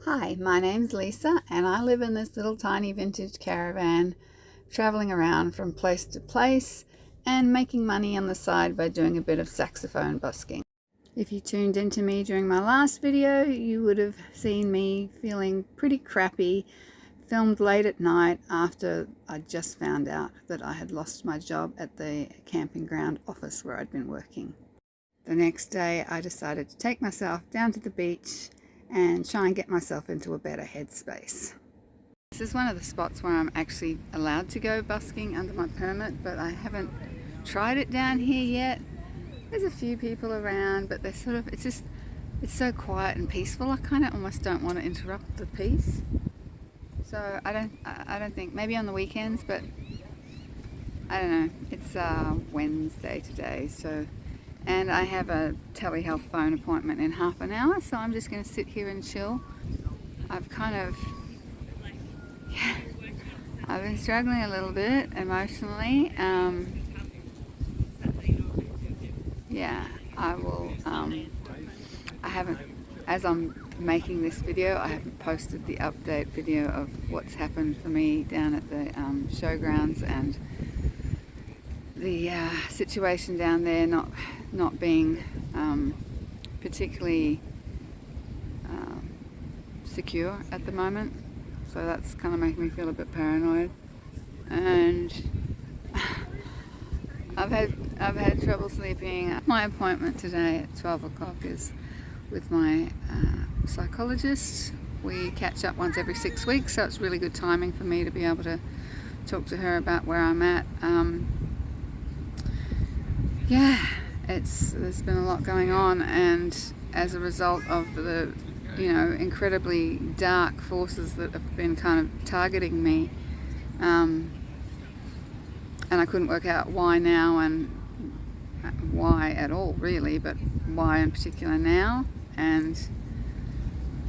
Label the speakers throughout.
Speaker 1: Hi, my name's Lisa and I live in this little tiny vintage caravan, traveling around from place to place and making money on the side by doing a bit of saxophone busking. If you tuned into me during my last video, you would have seen me feeling pretty crappy, filmed late at night after I just found out that I had lost my job at the camping ground office where I'd been working. The next day I decided to take myself down to the beach and try and get myself into a better headspace. This is one of the spots where I'm actually allowed to go busking under my permit, but I haven't tried it down here yet. There's a few people around, but it's so quiet and peaceful. I kind of almost don't want to interrupt the peace. So I don't think, maybe on the weekends, but I don't know. It's Wednesday today, and I have a telehealth phone appointment in half an hour, so I'm just going to sit here and chill. I've been struggling a little bit emotionally. I haven't, as I'm making this video, I haven't posted the update video of what's happened for me down at the showgrounds and the situation down there not being particularly secure at the moment, so that's kind of making me feel a bit paranoid. And I've had trouble sleeping. My appointment today at 12 o'clock is with my psychologist. We catch up once every 6 weeks, so it's really good timing for me to be able to talk to her about where I'm at. There's been a lot going on, and as a result of the incredibly dark forces that have been kind of targeting me, and I couldn't work out why now and why at all really, but why in particular now. And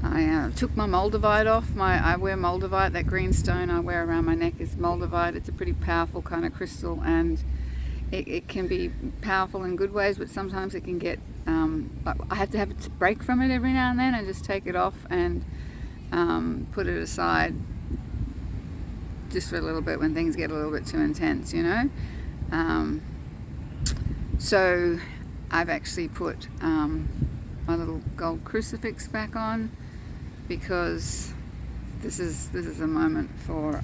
Speaker 1: I took my moldavite off. I wear moldavite. That green stone I wear around my neck is moldavite. It's a pretty powerful kind of crystal, and it can be powerful in good ways, but sometimes it can get I have to have a break from it every now and then and just take it off and put it aside just for a little bit when things get a little bit too intense, so I've actually put my little gold crucifix back on, because this is a moment for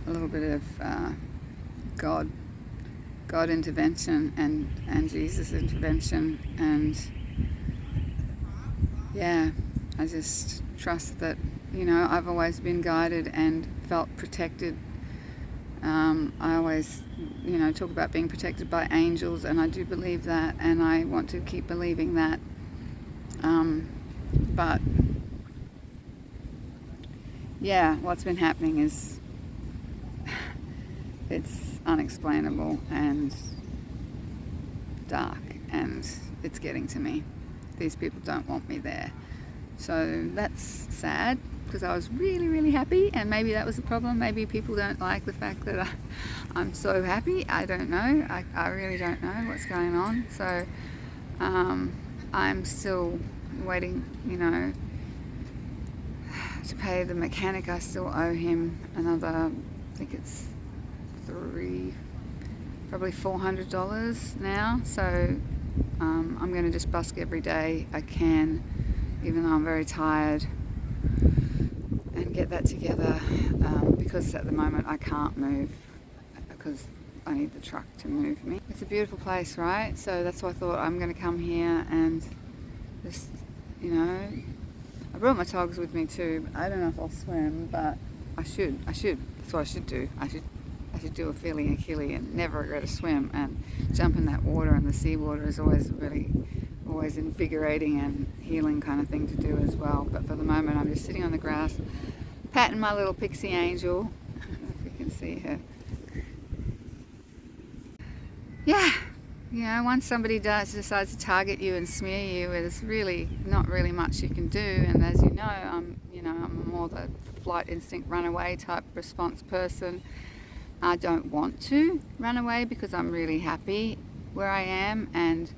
Speaker 1: a little bit of God intervention and Jesus intervention, and I just trust that I've always been guided and felt protected. I always talk about being protected by angels, and I do believe that, and I want to keep believing that, but what's been happening is it's unexplainable and dark, and it's getting to me. These people don't want me there, so that's sad, because I was really, really happy, and maybe that was the problem. Maybe people don't like the fact that I'm so happy. I don't know. I really don't know what's going on. So I'm still waiting, to pay the mechanic. I still owe him another, I think it's probably $400 now. So I'm going to just busk every day I can, even though I'm very tired, and get that together, because at the moment I can't move, because I need the truck to move me. It's a beautiful place, right? So that's why I thought I'm going to come here and just, I brought my togs with me too. I don't know if I'll swim, but I should. That's what I should do. I should do a feeling Achille and never regret a swim, and jump in that water, and the seawater is always invigorating and healing kind of thing to do as well. But for the moment I'm just sitting on the grass, patting my little pixie angel. I don't know if you can see her. Once somebody decides to target you and smear you, there's really not really much you can do. And as you know, I'm more the flight instinct, runaway type response person. I don't want to run away because I'm really happy where I am, and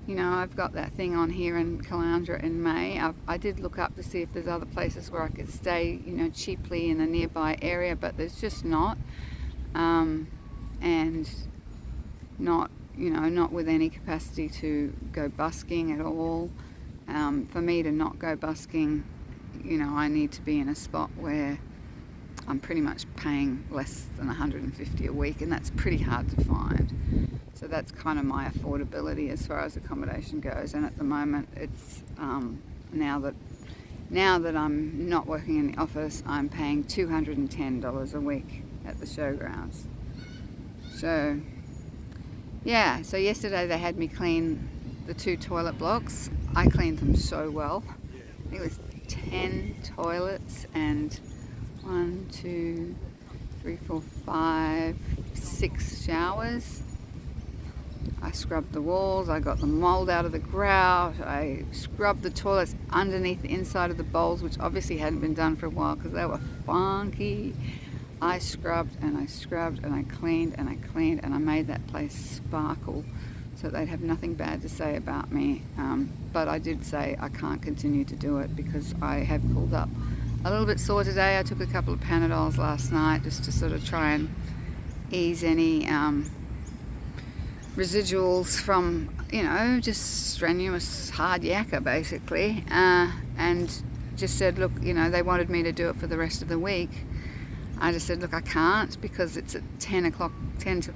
Speaker 1: you know, I've got that thing on here in Caloundra in May. I did look up to see if there's other places where I could stay, you know, cheaply in a nearby area, but there's just not. And not, you know, not with any capacity to go busking at all. For me to not go busking, you know, I need to be in a spot where I'm pretty much paying less than $150 a week, and that's pretty hard to find. So that's kind of my affordability as far as accommodation goes. And at the moment, it's now that I'm not working in the office, I'm paying $210 a week at the showgrounds. So yeah, so yesterday they had me clean the 2 toilet blocks. I cleaned them so well. I think it was 10 toilets and 1, 2, 3, 4, 5, 6 showers. I scrubbed the walls, I got the mold out of the grout, I scrubbed the toilets underneath the inside of the bowls, which obviously hadn't been done for a while because they were funky. I scrubbed and I scrubbed and I cleaned and I cleaned, and I made that place sparkle so they'd have nothing bad to say about me. But I did say I can't continue to do it because I have pulled up a little bit sore today. I took a couple of Panadols last night just to sort of try and ease any residuals from, you know, just strenuous hard yakka basically. And just said, look, you know, they wanted me to do it for the rest of the week. I just said, look, I can't because it's at 10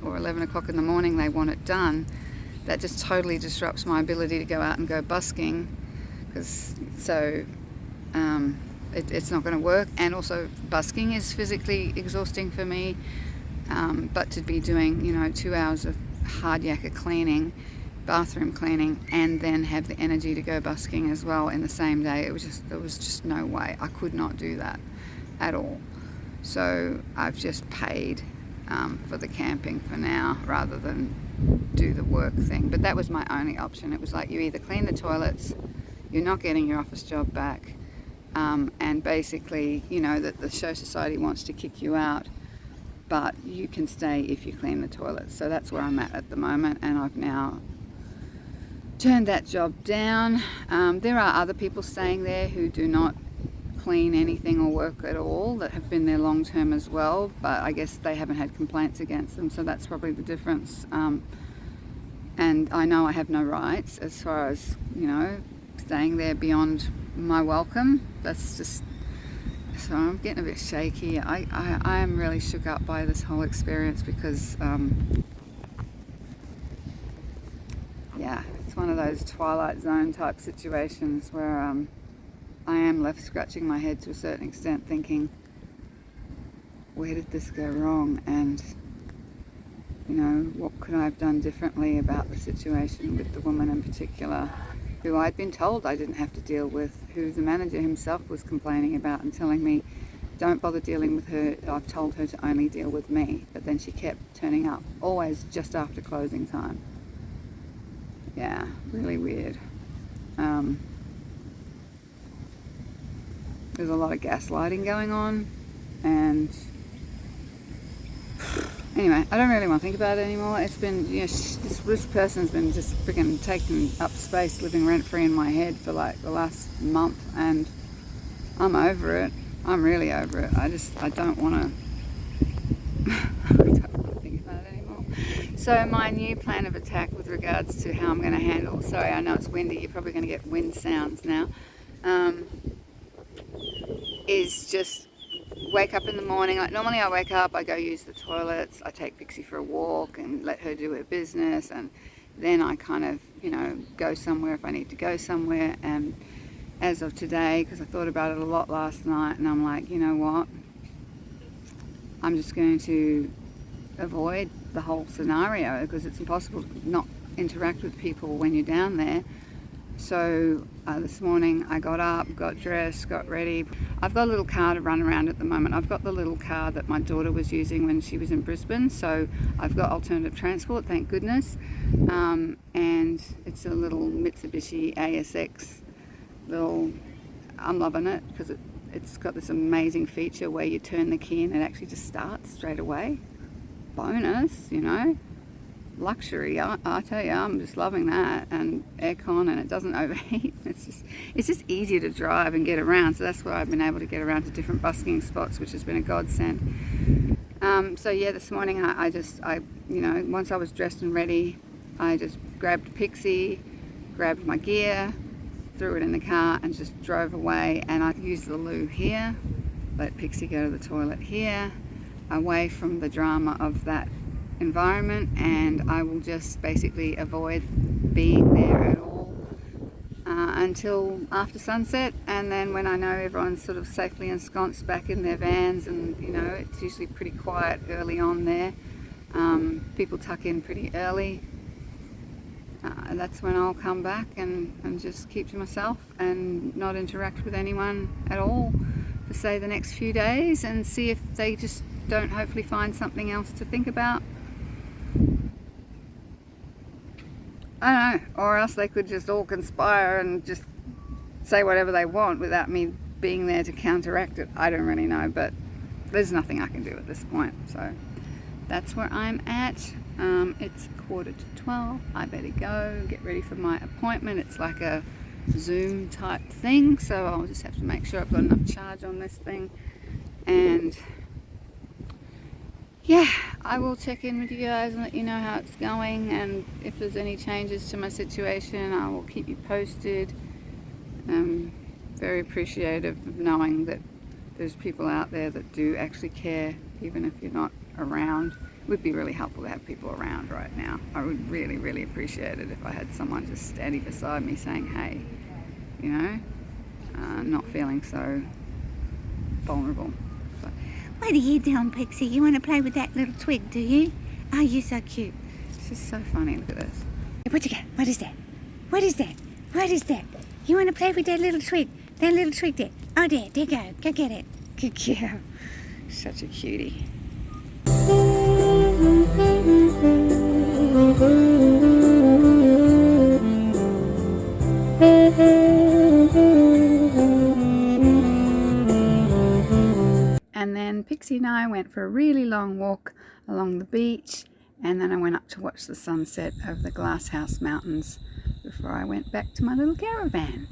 Speaker 1: or 11 o'clock in the morning they want it done. That just totally disrupts my ability to go out and go busking, because it's not going to work. And also busking is physically exhausting for me, but to be doing, you know, 2 hours of hard yakka cleaning, bathroom cleaning, and then have the energy to go busking as well in the same day, there was just no way. I could not do that at all. So I've just paid for the camping for now rather than do the work thing. But that was my only option. It was like, you either clean the toilets, you're not getting your office job back, and basically, you know, that the show society wants to kick you out, but you can stay if you clean the toilets. So that's where I'm at the moment, and I've now turned that job down. There are other people staying there who do not clean anything or work at all that have been there long term as well, but I guess they haven't had complaints against them, so that's probably the difference. And I know I have no rights as far as, you know, staying there beyond my welcome. That's just, so I'm getting a bit shaky. I am really shook up by this whole experience because yeah, it's one of those Twilight Zone type situations where I am left scratching my head to a certain extent, thinking, where did this go wrong? And, you know, what could I have done differently about the situation with the woman in particular, who I'd been told I didn't have to deal with, who the manager himself was complaining about and telling me, don't bother dealing with her, I've told her to only deal with me. But then she kept turning up, always just after closing time. Yeah, really weird. There's a lot of gaslighting going on, and anyway, I don't really want to think about it anymore. It's been, you know, this person's been just freaking taking up space, living rent-free in my head for like the last month, and I'm over it. I'm really over it. I don't want to think about it anymore. So my new plan of attack with regards to how I'm going to handle, sorry, I know it's windy, you're probably going to get wind sounds now, is just wake up in the morning. Like normally I wake up, I go use the toilets, I take Pixie for a walk and let her do her business, and then I kind of, you know, go somewhere if I need to go somewhere. And as of today, because I thought about it a lot last night, and I'm like, you know what, I'm just going to avoid the whole scenario because it's impossible to not interact with people when you're down there. So this morning I got up, got dressed, got ready. I've got a little car to run around at the moment. I've got the little car that my daughter was using when she was in Brisbane, so I've got alternative transport, thank goodness. And it's a little Mitsubishi ASX little, I'm loving it because it's got this amazing feature where you turn the key and it actually just starts straight away. Bonus, you know. luxury. I tell you, I'm just loving that, and aircon, and it doesn't overheat. It's just easier to drive and get around, so that's why I've been able to get around to different busking spots, which has been a godsend. So yeah, this morning I you know, once I was dressed and ready, I just grabbed Pixie, grabbed my gear, threw it in the car and just drove away, and I used the loo here, let Pixie go to the toilet here, away from the drama of that environment, and I will just basically avoid being there at all until after sunset. And then when I know everyone's sort of safely ensconced back in their vans, and you know, it's usually pretty quiet early on there, people tuck in pretty early, that's when I'll come back and just keep to myself and not interact with anyone at all for say the next few days, and see if they just don't hopefully find something else to think about. I don't know, or else they could just all conspire and just say whatever they want without me being there to counteract it. I don't really know, but there's nothing I can do at this point. So that's where I'm at. It's 11:45. I better go get ready for my appointment. It's like a Zoom type thing, so I'll just have to make sure I've got enough charge on this thing. And yeah, I will check in with you guys and let you know how it's going, and if there's any changes to my situation, I will keep you posted. I'm very appreciative of knowing that there's people out there that do actually care, even if you're not around. It would be really helpful to have people around right now. I would really, really appreciate it if I had someone just standing beside me saying, hey, you know, not feeling so vulnerable. So,
Speaker 2: what are you doing, Pixie? You want to play with that little twig, do you? Oh, you're so cute.
Speaker 1: it's just so funny. Look at this.
Speaker 2: Hey, what you got? What is that? What is that? What is that? You want to play with that little twig? That little twig there. Oh, there you go. Go get it. Good girl.
Speaker 1: Such a cutie. And then Pixie and I went for a really long walk along the beach, and then I went up to watch the sunset over the Glasshouse Mountains before I went back to my little caravan.